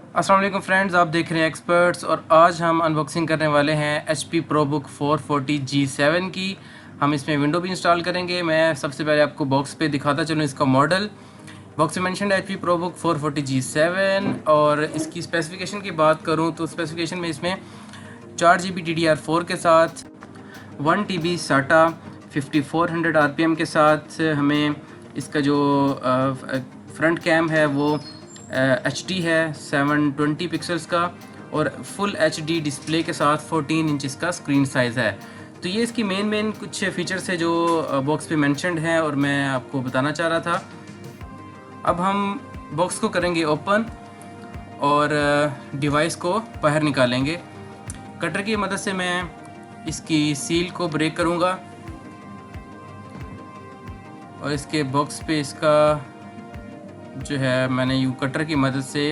अस्सलाम वालेकुम फ्रेंड्स, आप देख रहे हैं एक्सपर्ट्स और आज हम अनबॉक्सिंग करने वाले हैं HP ProBook 440G7 की। हम इसमें विंडो भी इंस्टॉल करेंगे। मैं सबसे पहले आपको बॉक्स पे दिखाता चलूँ इसका मॉडल। बॉक्स में मेंशन है HP ProBook 440G7 और इसकी स्पेसिफिकेशन की बात करूँ तो स्पेसिफिकेशन में इसमें 4 GB DDR4 के साथ 1 TB SATA 5400 RPM के साथ हमें इसका जो फ्रंट कैम है वो HD है 720 पिक्सल्स का और फुल HD डिस्प्ले के साथ 14 इंचज़ का स्क्रीन साइज़ है। तो ये इसकी मेन कुछ फीचर्स है जो बॉक्स पे मेंशन्ड हैं और मैं आपको बताना चाह रहा था। अब हम बॉक्स को करेंगे ओपन और डिवाइस को बाहर निकालेंगे। कटर की मदद से मैं इसकी सील को ब्रेक करूँगा और इसके बॉक्स पे इसका जो है मैंने यू कटर की मदद से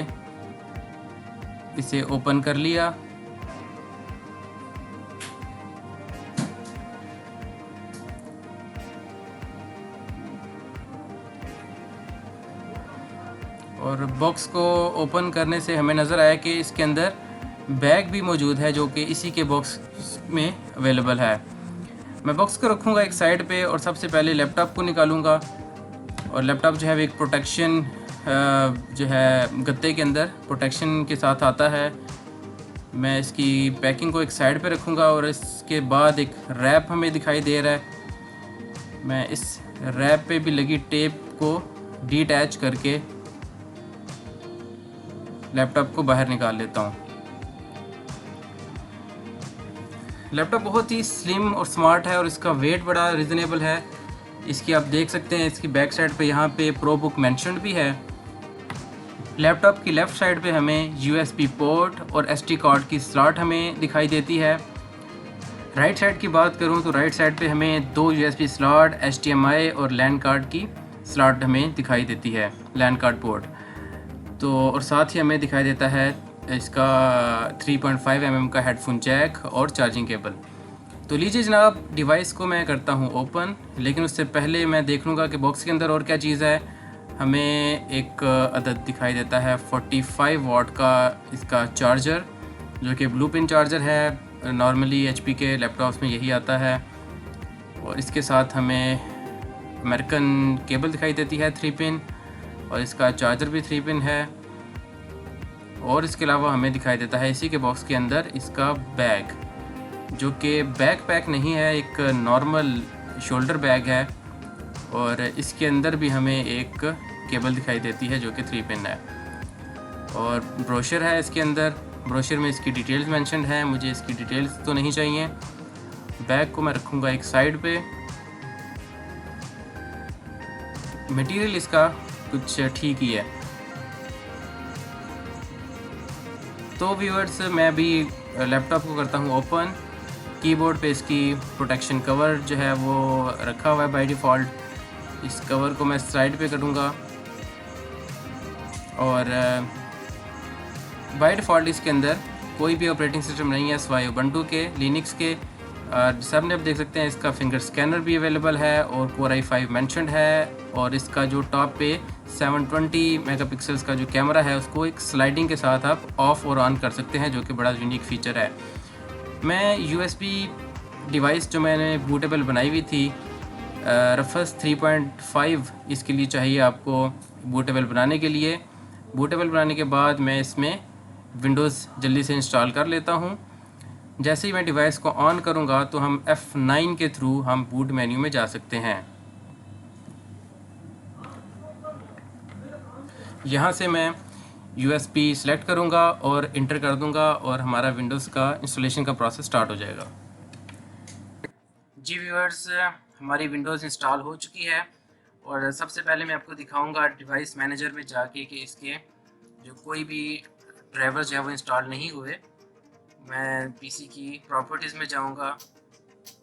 इसे ओपन कर लिया। और बॉक्स को ओपन करने से हमें नज़र आया कि इसके अंदर बैग भी मौजूद है जो कि इसी के बॉक्स में अवेलेबल है। मैं बॉक्स को रखूँगा एक साइड पे और सबसे पहले लैपटॉप को निकालूँगा और लैपटॉप जो है एक प्रोटेक्शन जो है गत्ते के अंदर प्रोटेक्शन के साथ आता है। मैं इसकी पैकिंग को एक साइड पे रखूँगा और इसके बाद एक रैप हमें दिखाई दे रहा है। मैं इस रैप पे भी लगी टेप को डिटैच करके लैपटॉप को बाहर निकाल लेता हूँ। लैपटॉप बहुत ही स्लिम और स्मार्ट है और इसका वेट बड़ा रिजनेबल है। इसकी आप देख सकते हैं इसकी बैक साइड पे यहाँ पे प्रोबुक मेंशन्ड भी है। लैपटॉप की लेफ़्ट साइड पे हमें USB पोर्ट और SD कार्ड की स्लॉट हमें दिखाई देती है। राइट साइड की बात करूँ तो राइट साइड पे हमें 2 USB स्लॉट, HDMI और लैन कार्ड की स्लॉट हमें दिखाई देती है, लैन कार्ड पोर्ट। तो और साथ ही हमें दिखाई देता है इसका 3.5 mm का हेडफोन जैक और चार्जिंग केबल। तो लीजिए जनाब, डिवाइस को मैं करता हूँ ओपन, लेकिन उससे पहले मैं देख लूँगा कि बॉक्स के अंदर और क्या चीज़ है। हमें एक अदद दिखाई देता है 45 वाट का इसका चार्जर, जो कि ब्लू पिन चार्जर है। नॉर्मली HP के लैपटॉप्स में यही आता है। और इसके साथ हमें अमेरिकन केबल दिखाई देती है 3 पिन और इसका चार्जर भी 3 पिन है। और इसके अलावा हमें दिखाई देता है इसी के बॉक्स के अंदर इसका बैग, जो कि बैकपैक नहीं है, एक नॉर्मल शोल्डर बैग है। और इसके अंदर भी हमें एक केबल दिखाई देती है जो कि 3 पिन है। और ब्रोशर है इसके अंदर। ब्रोशर में इसकी डिटेल्स मेंशन्ड है, मुझे इसकी डिटेल्स तो नहीं चाहिए। बैग को मैं रखूँगा एक साइड पे। मटेरियल इसका कुछ ठीक ही है। तो व्यूअर्स, मैं भी लैपटॉप को करता हूँ ओपन। कीबोर्ड पे इसकी प्रोटेक्शन कवर जो है वो रखा हुआ है बाय डिफ़ॉल्ट। इस कवर को मैं साइड पे करूँगा और बाय डिफ़ॉल्ट इसके अंदर कोई भी ऑपरेटिंग सिस्टम नहीं है सिवाय उबंटू के, लिनक्स के। सामने आप देख सकते हैं इसका फिंगर स्कैनर भी अवेलेबल है और Core i5 मेंशन्ड है। और इसका जो टॉप पे 720 मेगापिक्सल्स का जो कैमरा है उसको एक स्लाइडिंग के साथ आप ऑफ़ और ऑन कर सकते हैं, जो कि बड़ा यूनिक फ़ीचर है। मैं USB डिवाइस जो मैंने बूटेबल बनाई हुई थी, रफस 3.5 इसके लिए चाहिए आपको बूटेबल बनाने के लिए। बूटेबल बनाने के बाद मैं इसमें विंडोज़ जल्दी से इंस्टॉल कर लेता हूँ। जैसे ही मैं डिवाइस को ऑन करूँगा तो हम F9 के थ्रू हम बूट मेन्यू में जा सकते हैं। यहाँ से मैं USB सेलेक्ट करूँगा और इंटर कर दूँगा और हमारा विंडोज़ का इंस्टॉलेशन का प्रोसेस स्टार्ट हो जाएगा। जी व्यूअर्स, हमारी विंडोज़ इंस्टॉल हो चुकी है और सबसे पहले मैं आपको दिखाऊंगा डिवाइस मैनेजर में जाके कि इसके जो कोई भी ड्राइवर्स जो है वो इंस्टॉल नहीं हुए। मैं PC की प्रॉपर्टीज़ में जाऊंगा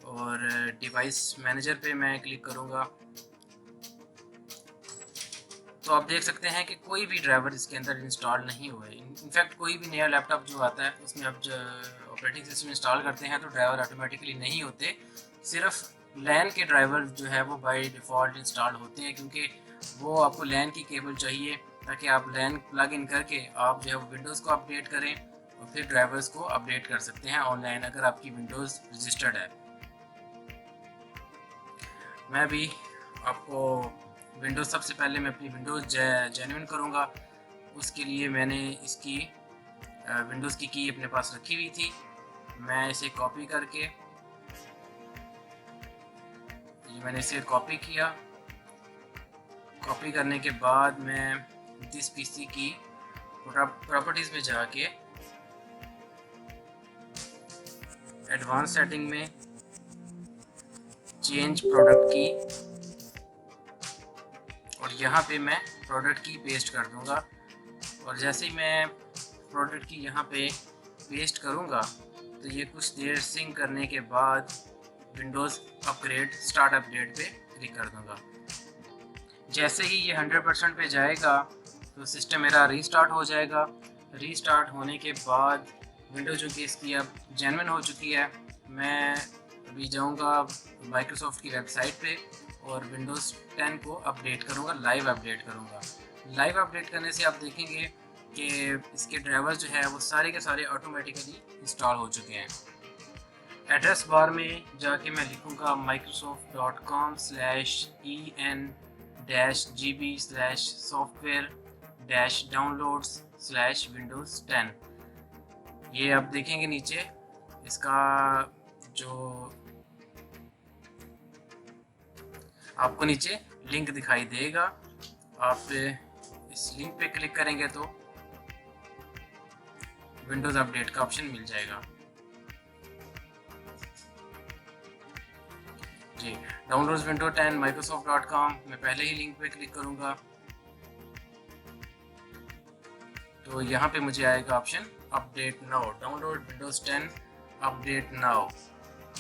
और डिवाइस मैनेजर पे मैं क्लिक करूंगा। तो आप देख सकते हैं कि कोई भी ड्राइवर इसके अंदर इंस्टॉल नहीं हुए। इनफैक्ट कोई भी नया लैपटॉप जो आता है उसमें आप ऑपरेटिंग सिस्टम इंस्टॉल करते हैं तो ड्राइवर ऑटोमेटिकली नहीं होते, सिर्फ लैन के ड्राइवर जो है वो बाय डिफ़ॉल्ट इंस्टॉल होते हैं, क्योंकि वो आपको लैन की केबल चाहिए ताकि आप लैन प्लग इन करके आप जो है विंडोज़ को अपडेट करें और फिर ड्राइवर्स को अपडेट कर सकते हैं ऑनलाइन अगर आपकी विंडोज़ रजिस्टर्ड है। मैं भी आपको विंडोज़, सबसे पहले मैं अपनी विंडोज़ जेन्युइन करूँगा। उसके लिए मैंने इसकी विंडोज़ की अपने पास रखी हुई थी। मैं इसे कॉपी करके, ये मैंने इसे कॉपी किया। कॉपी करने के बाद मैं दिस पीसी की प्रॉपर्टीज़ में जाके एडवांस सेटिंग में चेंज प्रोडक्ट की, और यहाँ पे मैं प्रोडक्ट की पेस्ट कर दूँगा। और जैसे ही मैं प्रोडक्ट की यहाँ पे पेस्ट करूँगा तो ये कुछ देर सिंक करने के बाद विंडोज़ अपग्रेड स्टार्ट अपडेट पे क्लिक कर दूँगा। जैसे ही ये 100% पे जाएगा तो सिस्टम मेरा रीस्टार्ट हो जाएगा। रीस्टार्ट होने के बाद विंडो जो कि इसकी अब जेन्युइन हो चुकी है, मैं अभी जाऊँगा माइक्रोसॉफ्ट की वेबसाइट पे और विंडोज़ 10 को अपडेट करूँगा, लाइव अपडेट करूँगा। लाइव अपडेट करने से आप देखेंगे कि इसके ड्राइवर्स जो है वो सारे के सारे ऑटोमेटिकली इंस्टॉल हो चुके हैं। एड्रेस बार में जाके मैं लिखूँगा microsoft.com/en-gb/software-downloads/windows 10। ये आप देखेंगे नीचे इसका जो आपको नीचे लिंक दिखाई देगा। आप इस लिंक पे क्लिक करेंगे तो विंडोज़ अपडेट का ऑप्शन मिल जाएगा। जी, डाउनलोड्स विंडो 10 microsoft.com, मैं पहले ही लिंक पे क्लिक करूँगा तो यहाँ पे मुझे आएगा option update now, download Windows 10 update now.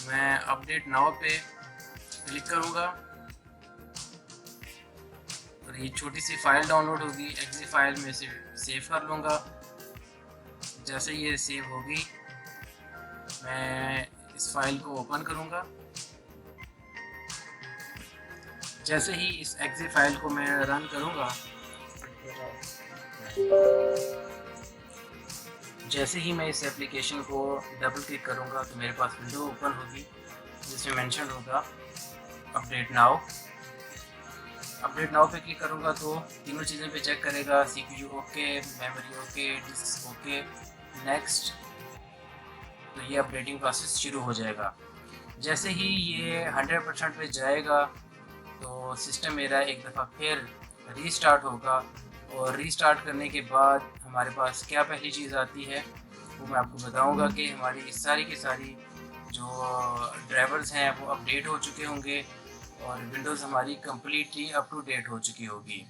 मैं अपडेट नाउ पे क्लिक करूँगा और ये छोटी सी फाइल डाउनलोड होगी, एक्जी फाइल में से सेव कर लूँगा। जैसे ये सेव होगी मैं इस फाइल को ओपन करूँगा। जैसे ही इस एक्जी फाइल को मैं रन करूँगा, जैसे ही मैं इस एप्लीकेशन को डबल क्लिक करूँगा तो मेरे पास विंडो ओपन होगी जिसमें मेंशन होगा अपडेट नाउ। अपडेट नाउ पे क्लिक करूँगा तो तीनों चीज़ें पे चेक करेगा, CPU okay, memory okay, disk okay, next. तो ये अपडेटिंग प्रोसेस शुरू हो जाएगा। जैसे ही ये 100% पे जाएगा तो सिस्टम मेरा एक दफ़ा फिर रीस्टार्ट होगा, और रीस्टार्ट करने के बाद हमारे पास क्या पहली चीज़ आती है वो मैं आपको बताऊंगा कि हमारी सारी की सारी जो ड्राइवर्स हैं वो अपडेट हो चुके होंगे और विंडोज़ हमारी कम्प्लीटली अप टू डेट हो चुकी होगी।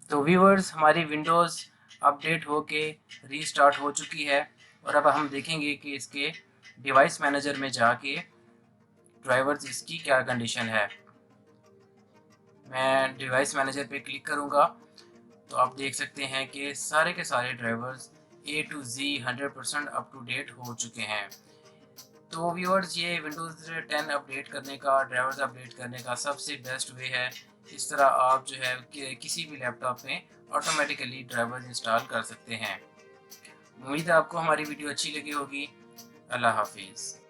तो व्यूअर्स, हमारी विंडोज़ अपडेट होके रीस्टार्ट हो चुकी है और अब हम देखेंगे कि इसके डिवाइस मैनेजर में जाके ड्राइवर्स इसकी क्या कंडीशन है। मैं डिवाइस मैनेजर पे क्लिक करूँगा तो आप देख सकते हैं कि सारे के सारे drivers A to Z 100% up to date हो चुके हैं। तो व्यूअर्स, ये विंडोज़ 10 अपडेट करने का, ड्राइवर्स अपडेट करने का सबसे बेस्ट वे है। इस तरह आप जो है कि किसी भी लैपटॉप में ऑटोमेटिकली ड्राइवर्स इंस्टॉल कर सकते हैं। उम्मीद है आपको हमारी वीडियो अच्छी लगी होगी। अल्लाह हाफिज़।